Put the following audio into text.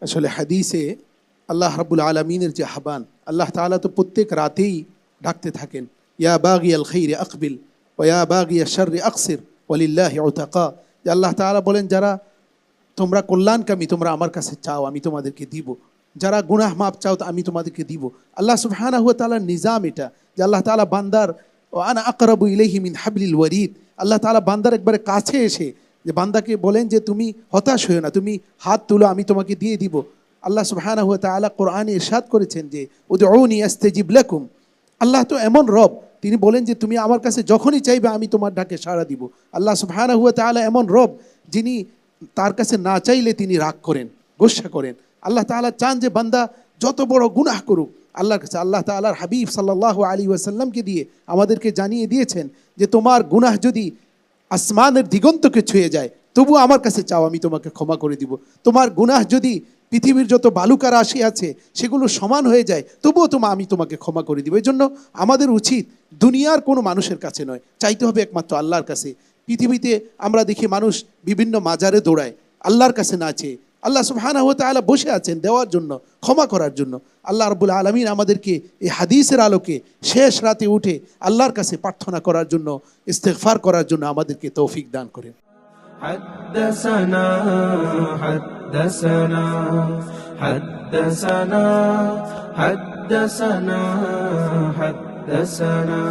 আসলে হাদিসে আল্লাহ রাব্বুল আলামিনের যে আহ্বান, আল্লাহ তাআলা তো প্রত্যেক রাতেই ডাকতে থাকেন, ইয়া বাগিয়াল খাইরি আকবিল ওয়া ইয়া বাগিয়াশ শাররি আকসির ওয়ালিল্লাহি উতাকা। যে আল্লাহ তাআলা বলেন, যারা তোমরা কল্যাণকামী তোমরা আমার কাছে চাও, আমি তোমাদেরকে দিব। যারা গুনাহ মাপ চাও আমি তোমাদেরকে দিব। আল্লাহ সুবহানাহু ওয়া তাআলার নিজাম এটা, যে আল্লাহ তাআলা বান্দার ও আনা আকরাবু ইলাইহি মিন হাবলিল ওয়ারিদ, আল্লাহ তাআলা বান্দার একবারে কাছে এসে যে বান্দাকে বলেন যে তুমি হতাশ হয়েও না, তুমি হাত তুলো, আমি তোমাকে দিয়ে দিব। আল্লাহ সুবহানাহু ওয়া তাআলা কোরআনে ইরশাদ করেছেন যে উদউনি আস্তাজিব লাকুম। আল্লাহ তো এমন রব, তিনি বলেন যে তুমি আমার কাছে যখনই চাইবে আমি তোমার ডাকে সাড়া দিব। আল্লাহ সুবহানাহু ওয়া তাআলা এমন রব যিনি তার কাছে না চাইলে তিনি রাগ করেন, গোসা করেন। আল্লাহ তাআলা চান যে বান্দা যত বড় গুনাহ করুক আল্লাহর কাছে। আল্লাহ তাআলার হাবিব সাল্লাল্লাহু আলাইহি ওয়াসাল্লামকে দিয়ে আমাদেরকে জানিয়ে দিয়েছেন যে তোমার গুনাহ যদি আসমানের দিগন্তকে ছুঁয়ে যায় তবু আমার কাছে চাও, আমি তোমাকে ক্ষমা করে দিব। তোমার গুনাহ যদি পৃথিবীর যত বালুকা রাশি আছে সেগুলো সমান হয়ে যায় তবুও আমি তোমাকে ক্ষমা করে দিব। এই জন্য আমাদের উচিত দুনিয়ার কোনো মানুষের কাছে নয়, চাইতে হবে একমাত্র আল্লাহর কাছে। পৃথিবীতে আমরা দেখি মানুষ বিভিন্ন মাজারে দৌড়ায় আল্লাহর কাছে না চেয়ে। আল্লাহ সুবহানাহু ওয়া তাআলা বসে আছেন দেওয়ার জন্য, ক্ষমা করার জন্য। আল্লাহ রাব্বুল আলামিন আমাদেরকে এই হাদিসের আলোকে শেষ রাতে উঠে আল্লাহর কাছে প্রার্থনা করার জন্য, ইস্তেগফার করার জন্য আমাদেরকে তৌফিক দান করেন। حدثنا حدثنا حدثنا حدثنا حدثنا